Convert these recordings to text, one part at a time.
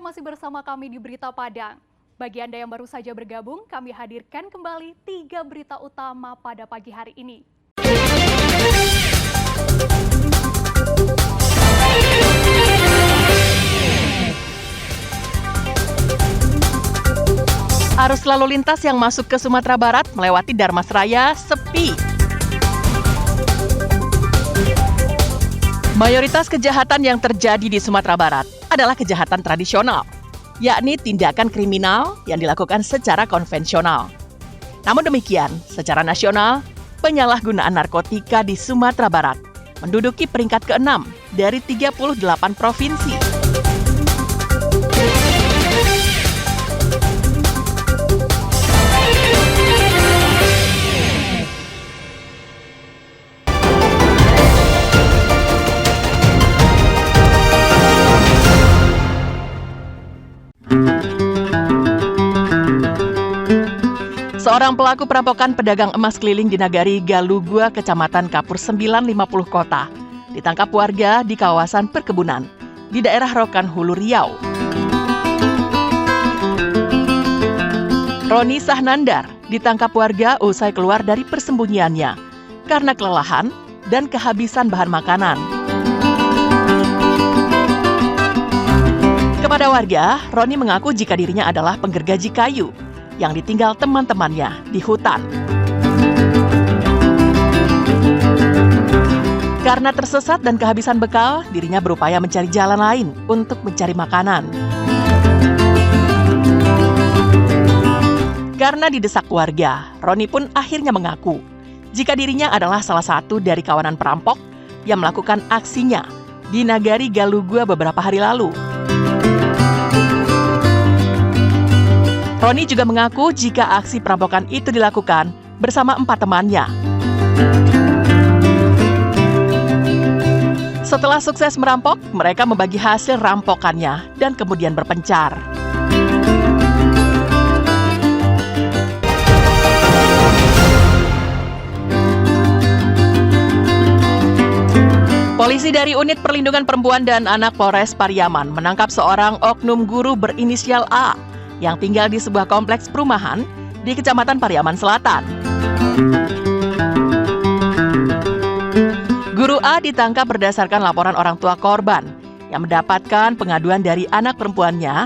Anda masih bersama kami di Berita Padang. Bagi Anda yang baru saja bergabung, kami hadirkan kembali 3 berita utama pada pagi hari ini. Arus lalu lintas yang masuk ke Sumatera Barat melewati Darmasraya sepi. Mayoritas kejahatan yang terjadi di Sumatera Barat adalah kejahatan tradisional, yakni tindakan kriminal yang dilakukan secara konvensional. Namun demikian, secara nasional, penyalahgunaan narkotika di Sumatera Barat menduduki peringkat ke-6 dari 38 provinsi. Seorang pelaku perampokan pedagang emas keliling di Nagari Galugua, Kecamatan Kapur 950 Kota, ditangkap warga di kawasan perkebunan di daerah Rokan Hulu, Riau. Roni Sahnandar ditangkap warga usai keluar dari persembunyiannya karena kelelahan dan kehabisan bahan makanan. Kepada warga, Roni mengaku jika dirinya adalah penggergaji kayu yang ditinggal teman-temannya di hutan. Karena tersesat dan kehabisan bekal, dirinya berupaya mencari jalan lain untuk mencari makanan. Karena didesak warga, Roni pun akhirnya mengaku jika dirinya adalah salah satu dari kawanan perampok yang melakukan aksinya di Nagari Galugua beberapa hari lalu. Roni juga mengaku jika aksi perampokan itu dilakukan bersama 4 temannya. Setelah sukses merampok, mereka membagi hasil rampokannya dan kemudian berpencar. Polisi dari Unit Perlindungan Perempuan dan Anak Polres Pariaman menangkap seorang oknum guru berinisial A yang tinggal di sebuah kompleks perumahan di Kecamatan Pariaman Selatan. Guru A ditangkap berdasarkan laporan orang tua korban yang mendapatkan pengaduan dari anak perempuannya.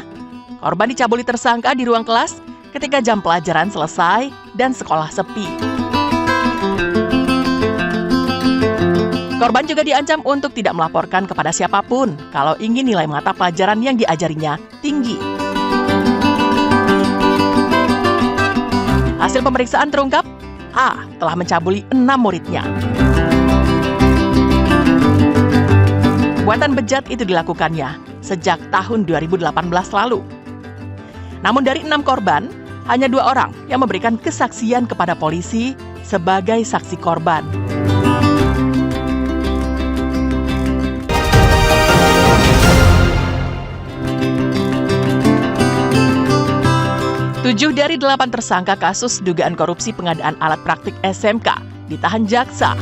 Korban dicabuli tersangka di ruang kelas ketika jam pelajaran selesai dan sekolah sepi. Korban juga diancam untuk tidak melaporkan kepada siapapun kalau ingin nilai mata pelajaran yang diajarinya tinggi. Hasil pemeriksaan terungkap, A telah mencabuli 6 muridnya. Perbuatan bejat itu dilakukannya sejak tahun 2018 lalu. Namun dari 6 korban, hanya 2 orang yang memberikan kesaksian kepada polisi sebagai saksi korban. Tujuh dari 8 tersangka kasus dugaan korupsi pengadaan alat praktik SMK ditahan jaksa.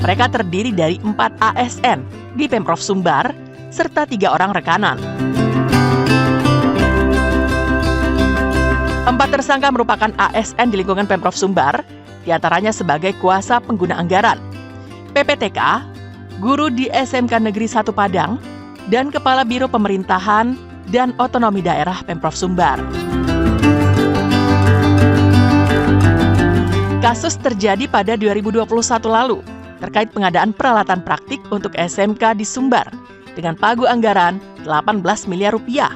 Mereka terdiri dari 4 ASN di Pemprov Sumbar serta 3 orang rekanan. 4 tersangka merupakan ASN di lingkungan Pemprov Sumbar, diantaranya sebagai kuasa pengguna anggaran, PPTK, guru di SMK Negeri 1 Padang, dan Kepala Biro Pemerintahan dan Otonomi Daerah Pemprov Sumbar. Kasus terjadi pada 2021 lalu terkait pengadaan peralatan praktik untuk SMK di Sumbar dengan pagu anggaran 18 miliar rupiah.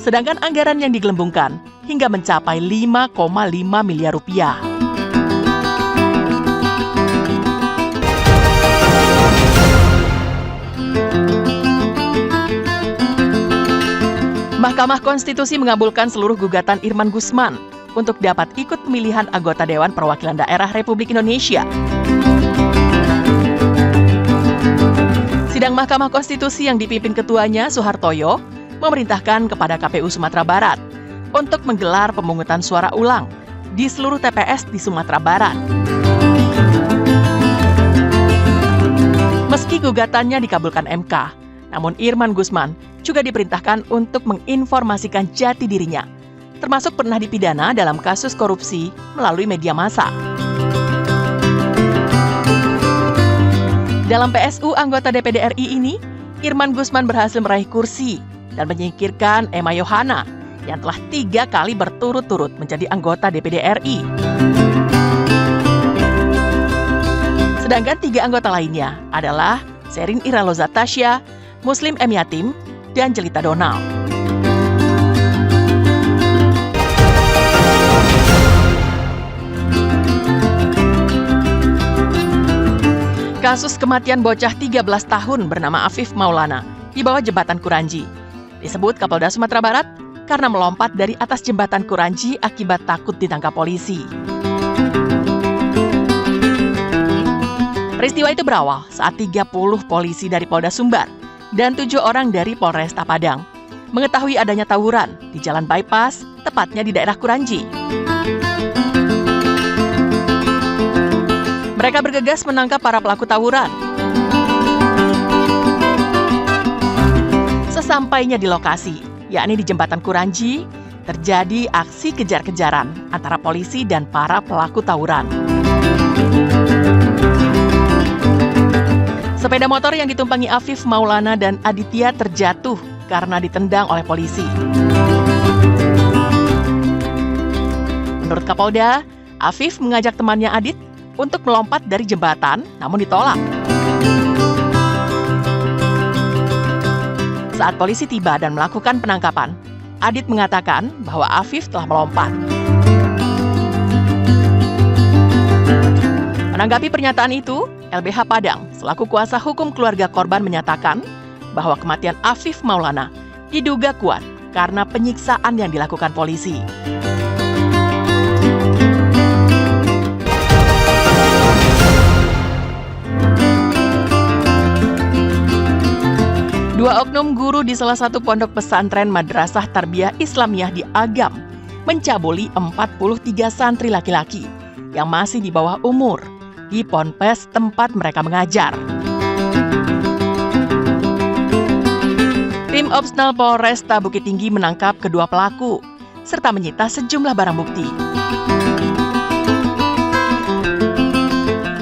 Sedangkan anggaran yang digelembungkan hingga mencapai 5,5 miliar rupiah. Mahkamah Konstitusi mengabulkan seluruh gugatan Irman Gusman untuk dapat ikut pemilihan anggota Dewan Perwakilan Daerah Republik Indonesia. Sidang Mahkamah Konstitusi yang dipimpin ketuanya Suhartoyo memerintahkan kepada KPU Sumatera Barat untuk menggelar pemungutan suara ulang di seluruh TPS di Sumatera Barat. Meski gugatannya dikabulkan MK, Namun Irman Gusman juga diperintahkan untuk menginformasikan jati dirinya, termasuk pernah dipidana dalam kasus korupsi melalui media massa. Dalam PSU anggota DPD RI ini, Irman Gusman berhasil meraih kursi dan menyingkirkan Emma Yohana yang telah 3 kali berturut-turut menjadi anggota DPD RI. Sedangkan 3 anggota lainnya adalah Sherin Iraloza Tasya, Muslim M. Yatim, dan Jelita Donald. Kasus kematian bocah 13 tahun bernama Afif Maulana di bawah jembatan Kuranji. Disebut Kapolda Sumatera Barat karena melompat dari atas jembatan Kuranji akibat takut ditangkap polisi. Peristiwa itu berawal saat 30 polisi dari Polda Sumbar dan 7 orang dari Polresta Padang mengetahui adanya tawuran di Jalan Bypass, tepatnya di daerah Kuranji. Mereka bergegas menangkap para pelaku tawuran. Sesampainya di lokasi, yakni di jembatan Kuranji, terjadi aksi kejar-kejaran antara polisi dan para pelaku tawuran. Sepeda motor yang ditumpangi Afif Maulana dan Aditya terjatuh karena ditendang oleh polisi. Menurut Kapolda, Afif mengajak temannya Adit untuk melompat dari jembatan, namun ditolak. Saat polisi tiba dan melakukan penangkapan, Adit mengatakan bahwa Afif telah melompat. Menanggapi pernyataan itu, LBH Padang selaku kuasa hukum keluarga korban menyatakan bahwa kematian Afif Maulana diduga kuat karena penyiksaan yang dilakukan polisi. Dua oknum guru di salah satu pondok pesantren Madrasah Tarbiyah Islamiyah di Agam mencabuli 43 santri laki-laki yang masih di bawah umur di ponpes tempat mereka mengajar. Tim Opsnal Polresta Bukit Tinggi menangkap kedua pelaku serta menyita sejumlah barang bukti.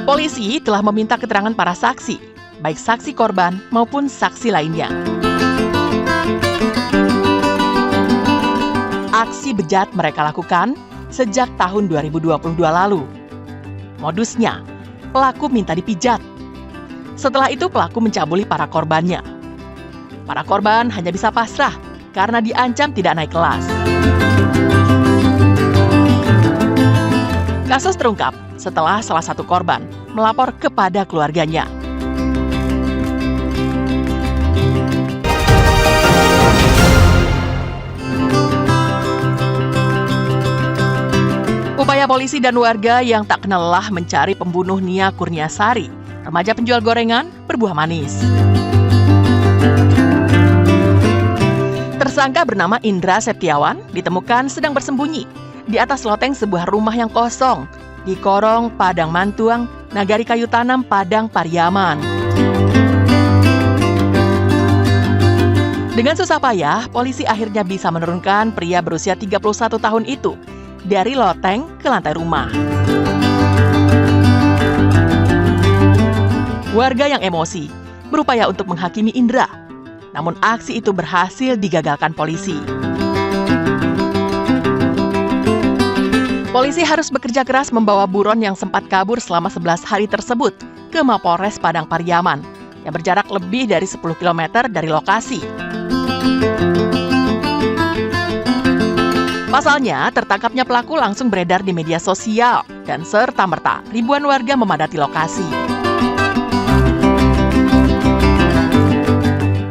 Polisi telah meminta keterangan para saksi, baik saksi korban maupun saksi lainnya. Aksi bejat mereka lakukan sejak tahun 2022 lalu. Modusnya, pelaku minta dipijat. Setelah itu pelaku mencabuli para korbannya. Para korban hanya bisa pasrah karena diancam tidak naik kelas. Kasus terungkap setelah salah satu korban melapor kepada keluarganya. Upaya polisi dan warga yang tak kenal lelah mencari pembunuh Nia Kurniasari, remaja penjual gorengan berbuah manis. Tersangka bernama Indra Septiawan ditemukan sedang bersembunyi di atas loteng sebuah rumah yang kosong di Korong, Padang Mantuang, Nagari Kayu Tanam, Padang, Pariaman. Dengan susah payah, polisi akhirnya bisa menurunkan pria berusia 31 tahun itu dari loteng ke lantai rumah. Warga yang emosi berupaya untuk menghakimi Indra, namun aksi itu berhasil digagalkan polisi. Polisi harus bekerja keras membawa buron yang sempat kabur selama 11 hari tersebut ke Mapolres Padang Pariaman yang berjarak lebih dari 10 km dari lokasi. Pasalnya, tertangkapnya pelaku langsung beredar di media sosial dan serta-merta ribuan warga memadati lokasi.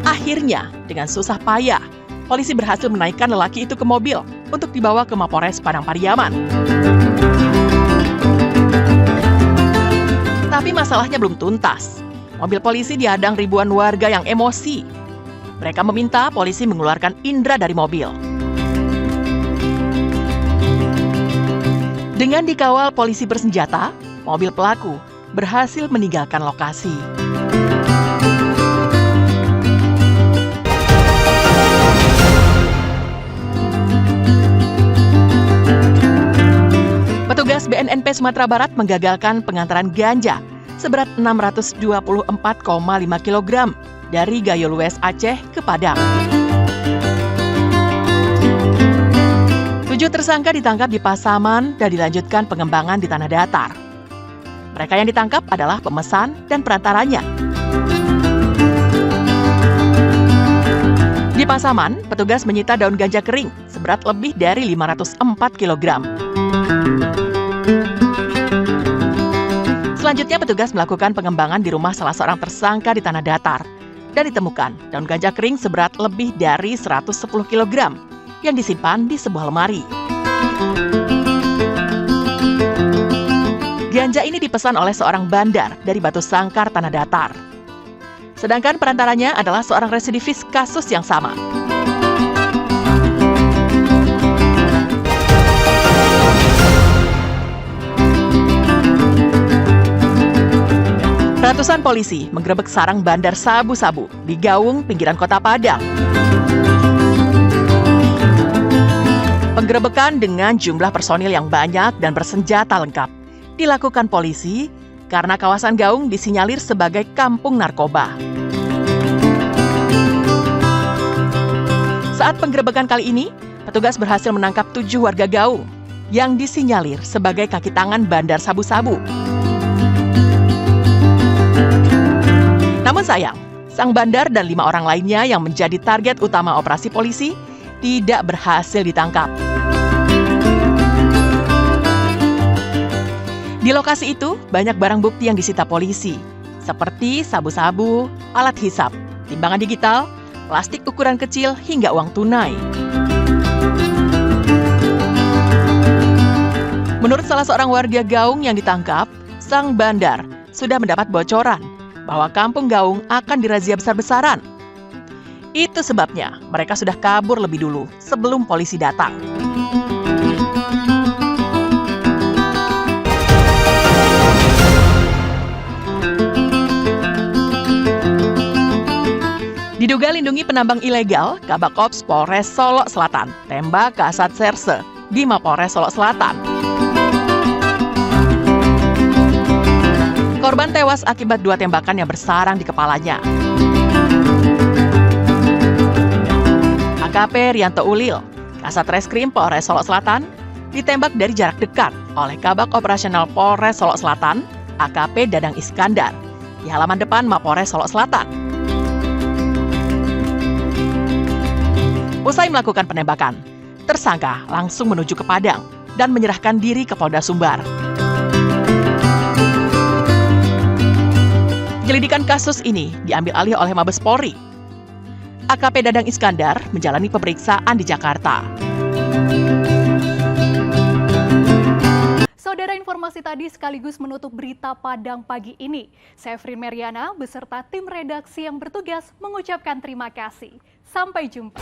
Akhirnya, dengan susah payah, polisi berhasil menaikkan lelaki itu ke mobil untuk dibawa ke Mapolres Padang Pariaman. Tapi masalahnya belum tuntas. Mobil polisi dihadang ribuan warga yang emosi. Mereka meminta polisi mengeluarkan Indra dari mobil. Dengan dikawal polisi bersenjata, mobil pelaku berhasil meninggalkan lokasi. BNNP Sumatera Barat menggagalkan pengantaran ganja seberat 624,5 kg dari Gayo Lues Aceh ke Padang. 7 tersangka ditangkap di Pasaman dan dilanjutkan pengembangan di tanah datar. Mereka yang ditangkap adalah pemesan dan perantaranya. Di Pasaman, petugas menyita daun ganja kering seberat lebih dari 504 kg. Selanjutnya, petugas melakukan pengembangan di rumah salah seorang tersangka di tanah datar dan ditemukan daun ganja kering seberat lebih dari 110 kg yang disimpan di sebuah lemari. Ganja ini dipesan oleh seorang bandar dari Batu Sangkar Tanah Datar. Sedangkan perantaranya adalah seorang residivis kasus yang sama. Ratusan polisi menggerebek sarang bandar sabu-sabu di Gaung, pinggiran kota Padang. Penggerebekan dengan jumlah personil yang banyak dan bersenjata lengkap dilakukan polisi karena kawasan Gaung disinyalir sebagai kampung narkoba. Saat penggerebekan kali ini, petugas berhasil menangkap 7 warga Gaung yang disinyalir sebagai kaki tangan bandar sabu-sabu. Namun sayang, sang bandar dan 5 orang lainnya yang menjadi target utama operasi polisi tidak berhasil ditangkap. Di lokasi itu, banyak barang bukti yang disita polisi, seperti sabu-sabu, alat hisap, timbangan digital, plastik ukuran kecil, hingga uang tunai. Menurut salah seorang warga Gaung yang ditangkap, sang bandar sudah mendapat bocoran bahwa kampung Gaung akan dirazia besar-besaran. Itu sebabnya mereka sudah kabur lebih dulu sebelum polisi datang. Diduga lindungi penambang ilegal, Kabak Ops Polres Solok Selatan tembak Kasat Serse di Mapolres Solok Selatan. Korban tewas akibat 2 tembakan yang bersarang di kepalanya. AKP Rianto Ulil, Kasat Reskrim Polres Solok Selatan, ditembak dari jarak dekat oleh Kabak Operasional Polres Solok Selatan, AKP Dadang Iskandar, di halaman depan Mapolres Solok Selatan. Usai melakukan penembakan, tersangka langsung menuju ke Padang dan menyerahkan diri ke Polda Sumbar. Penyelidikan kasus ini diambil alih oleh Mabes Polri. AKP Dadang Iskandar menjalani pemeriksaan di Jakarta. Saudara, informasi tadi sekaligus menutup berita Padang pagi ini. Saya Frin Meriana beserta tim redaksi yang bertugas mengucapkan terima kasih. Sampai jumpa.